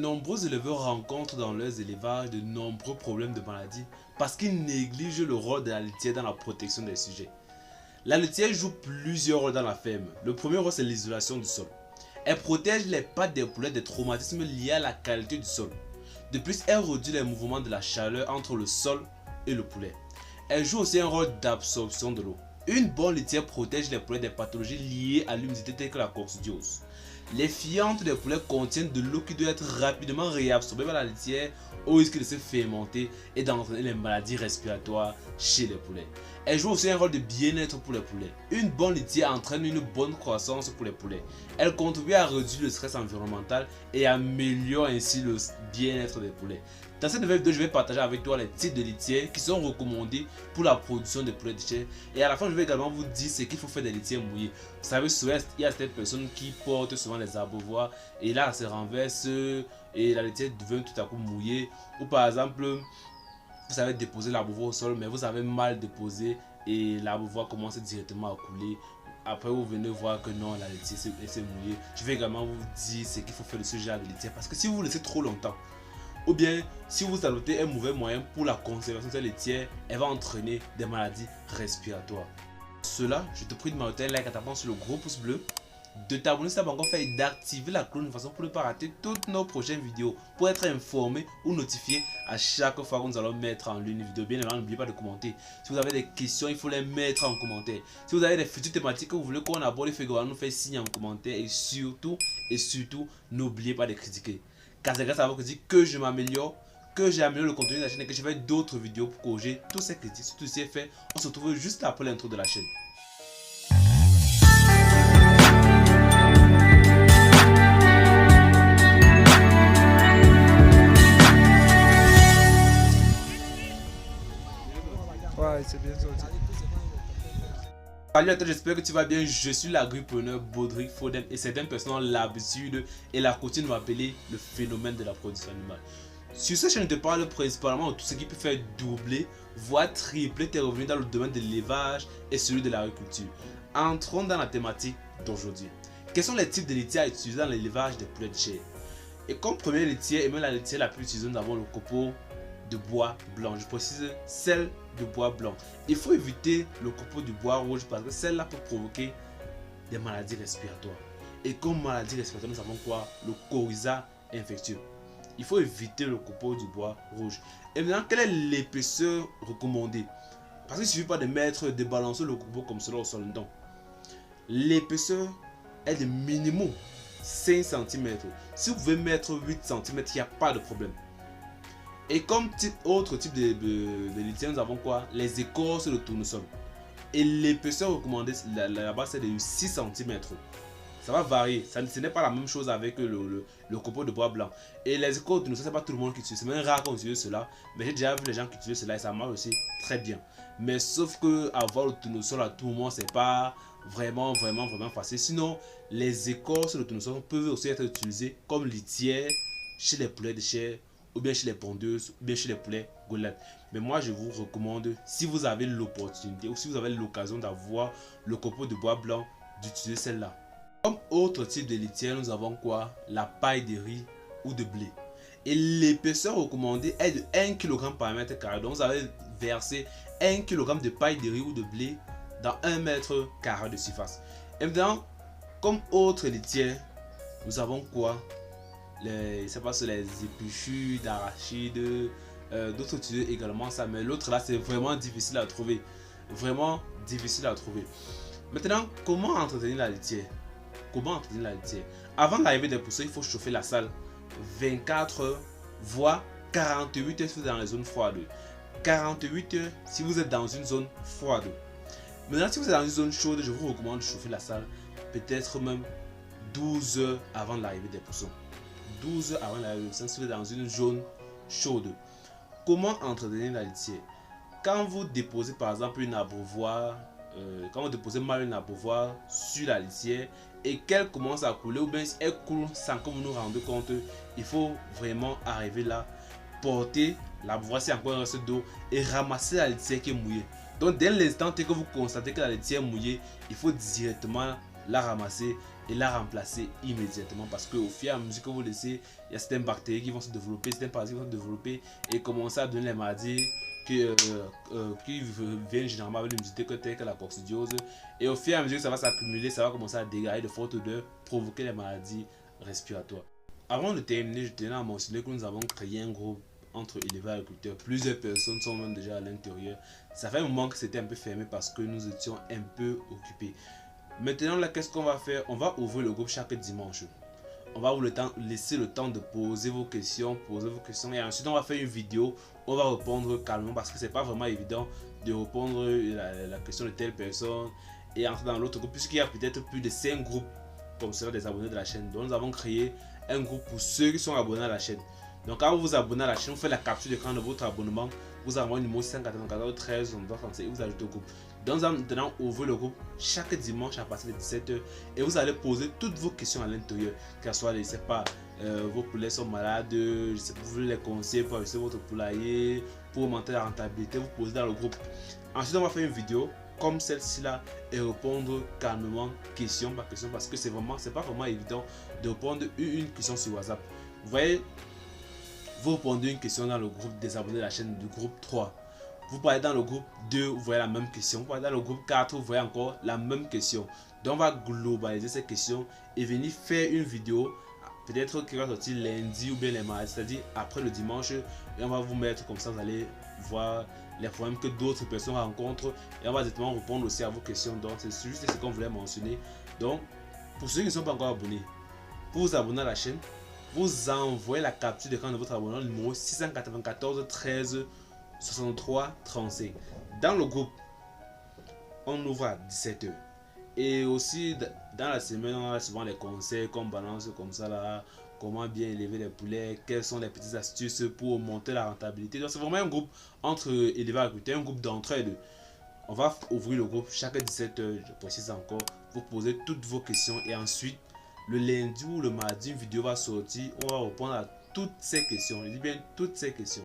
nombreux éleveurs rencontrent dans leurs élevages de nombreux problèmes de maladie parce qu'ils négligent le rôle de la litière dans la protection des sujets. La litière joue plusieurs rôles dans la ferme. Le premier rôle, c'est l'isolation du sol. Elle protège les pattes des poulets des traumatismes liés à la qualité du sol. De plus, elle réduit les mouvements de la chaleur entre le sol et le poulet. Elle joue aussi un rôle d'absorption de l'eau. Une bonne litière protège les poulets des pathologies liées à l'humidité telles que la coccidiose. Les fientes des poulets contiennent de l'eau qui doit être rapidement réabsorbée par la litière au risque de se fermenter et d'entraîner les maladies respiratoires chez les poulets. Elle joue aussi un rôle de bien-être pour les poulets. Une bonne litière entraîne une bonne croissance pour les poulets. Elle contribue à réduire le stress environnemental et améliore ainsi le bien-être des poulets. Dans cette nouvelle vidéo, je vais partager avec toi les types de litières qui sont recommandés pour la production de poulets de chair. Et à la fin, je vais également vous dire ce qu'il faut faire des litières mouillées. Vous savez, souvent, il y a certaines personnes qui portent souvent les abreuvoirs et là, ça se renverse et la litière devient tout à coup mouillée. Ou par exemple, vous avez déposé l'abreuvoir au sol, mais vous avez mal déposé et l'abreuvoir commence directement à couler. Après, vous venez voir que non, la litière s'est mouillée. Je vais également vous dire ce qu'il faut faire de ce genre de litière parce que si vous laissez trop longtemps, ou bien si vous adoptez un mauvais moyen pour la conservation de cette laitière, elle va entraîner des maladies respiratoires. Pour cela, je te prie de m'arrêter un like en tapant sur le gros pouce bleu, de t'abonner si tu n'as pas encore fait et d'activer la cloche de façon pour ne pas rater toutes nos prochaines vidéos, pour être informé ou notifié à chaque fois que nous allons mettre en ligne une vidéo. Bien évidemment, n'oubliez pas de commenter. Si vous avez des questions, il faut les mettre en commentaire. Si vous avez des futures thématiques que vous voulez qu'on aborde, il faut nous faire signe en commentaire et surtout, n'oubliez pas de critiquer. Car c'est grâce à vos critiques que je m'améliore, que j'améliore le contenu de la chaîne et que je fais d'autres vidéos pour corriger tous ces critiques. Si tout est fait, on se retrouve juste après l'intro de la chaîne. Ouais, c'est bien sorti. Salut à toi, j'espère que tu vas bien. Je suis l'agripreneur Baudric Foden et certaines personnes ont l'habitude et la coutume de m'appeler le phénomène de la production animale. Sur cette chaîne, je te parle principalement de tout ce qui peut faire doubler, voire tripler tes revenus dans le domaine de l'élevage et celui de l'agriculture. Entrons dans la thématique d'aujourd'hui. Quels sont les types de litières à utiliser dans l'élevage des poulets de chair? Et comme première laitière, et même la laitière la plus utilisée, nous avons le copeau de bois blanc. Je précise celle de bois blanc. Il faut éviter le copeau du bois rouge parce que celle-là peut provoquer des maladies respiratoires. Et comme maladie respiratoire, nous avons quoi? Le coryza infectieux. Il faut éviter le copeau du bois rouge. Et maintenant, quelle est l'épaisseur recommandée? Parce qu'il ne suffit pas de mettre, de balancer le copeau comme cela au sol. Non. L'épaisseur est de minimum 5 cm. Si vous pouvez mettre 8 cm, il n'y a pas de problème. Et comme autre type de litière, nous avons quoi? Les écorces de tournesol. Et l'épaisseur recommandée là-bas, c'est de 6 cm. Ça va varier. Ce n'est pas la même chose avec le copeau de bois blanc. Et les écorces de tournesol, ce n'est pas tout le monde qui utilise. C'est même rare qu'on utilise cela. Mais j'ai déjà vu les gens qui utilisent cela et ça marche aussi très bien. Mais sauf que avoir le tournesol à tout moment, c'est pas vraiment facile. Sinon, les écorces de tournesol peuvent aussi être utilisées comme litière chez les poulets de chair, ou bien chez les pondeuses, ou bien chez les poulets golettes. Mais moi, je vous recommande, si vous avez l'opportunité ou si vous avez l'occasion d'avoir le copeau de bois blanc, d'utiliser celle-là. Comme autre type de litière, nous avons quoi? La paille de riz ou de blé. Et l'épaisseur recommandée est de 1 kg par mètre carré. Donc, vous avez versé 1 kg de paille de riz ou de blé dans 1 mètre carré de surface. Et maintenant, comme autre litière, nous avons quoi? Les épluchures d'arachides, d'autres utilisent également ça, mais l'autre là c'est vraiment difficile à trouver. Vraiment difficile à trouver. Maintenant, comment entretenir la litière? Avant l'arrivée des poussins, il faut chauffer la salle 24 heures, voire 48 heures si vous êtes dans les zones froides. 48 heures si vous êtes dans une zone froide. Maintenant, si vous êtes dans une zone chaude, je vous recommande de chauffer la salle peut-être même 12 heures avant l'arrivée des poussins. 12 heures avant l'arrivée des poussins si vous êtes dans une zone chaude. Comment entretenir la litière? Quand vous déposez par exemple une abreuvoir, quand vous déposez mal une abreuvoir sur la litière et qu'elle commence à couler, ou bien elle coule sans que vous nous rendez compte, il faut vraiment arriver là, porter l'abreuvoir si encore un reste d'eau et ramasser la litière qui est mouillée. Donc dès l'instant que vous constatez que la litière est mouillée, il faut directement la ramasser et la remplacer immédiatement, parce que au fur et à mesure que vous laissez, il y a certaines bactéries qui vont se développer, certains parasites qui vont se développer et commencer à donner les maladies qui viennent généralement avec l'humidité telle que la coccidiose, et au fur et à mesure que ça va s'accumuler, ça va commencer à dégager de fortes odeurs, provoquer les maladies respiratoires. Avant de terminer, je tenais à mentionner que nous avons créé un groupe entre éleveurs et agriculteurs. Plusieurs personnes sont même déjà à l'intérieur. Ça fait un moment que c'était un peu fermé parce que nous étions un peu occupés. Maintenant, là, qu'est-ce qu'on va faire? On va ouvrir le groupe chaque dimanche. On va vous laisser le temps de poser vos questions, et ensuite on va faire une vidéo. On va répondre calmement parce que c'est pas vraiment évident de répondre la question de telle personne et entrer dans l'autre groupe, puisqu'il y a peut-être plus de 5 groupes comme cela des abonnés de la chaîne. Donc nous avons créé un groupe pour ceux qui sont abonnés à la chaîne. Donc quand vous vous abonnez à la chaîne, vous faites la capture d'écran de votre abonnement, vous envoyez le numéro 694 13 et vous ajoutez au groupe. Donc nous allons maintenant ouvrir le groupe chaque dimanche à partir de 17 h et vous allez poser toutes vos questions à l'intérieur, qu'elles soient, je ne sais pas, vos poulets sont malades, je sais pas, vous voulez les conseils pour ajuster votre poulailler, pour augmenter la rentabilité, vous posez dans le groupe. Ensuite on va faire une vidéo comme celle-ci là et répondre calmement question par question, parce que c'est pas vraiment évident de répondre une question sur WhatsApp. Vous voyez, vous répondez une question dans le groupe des abonnés de la chaîne du groupe 3. Vous parlez dans le groupe 2, vous voyez la même question. Vous parlez dans le groupe 4, vous voyez encore la même question. Donc on va globaliser ces questions et venir faire une vidéo, peut-être qui va sortir lundi ou bien les mardis, c'est-à-dire après le dimanche. Et on va vous mettre comme ça, vous allez voir les problèmes que d'autres personnes rencontrent. Et on va directement répondre aussi à vos questions. Donc c'est juste ce qu'on voulait mentionner. Donc pour ceux qui ne sont pas encore abonnés, pour vous abonner à la chaîne, vous envoyez la capture d'écran de votre abonnement numéro 694 13 63 35. Dans le groupe, on ouvre à 17 h. Et aussi dans la semaine, on a souvent les conseils qu'on balance comme ça là, comment bien élever les poulets, quelles sont les petites astuces pour monter la rentabilité. Donc c'est vraiment un groupe entre éleveurs et agriculteurs, un groupe d'entraide. On va ouvrir le groupe chaque 17 h, je précise encore. Vous posez toutes vos questions et ensuite le lundi ou le mardi, une vidéo va sortir. On va répondre à toutes ces questions. Je dis bien toutes ces questions.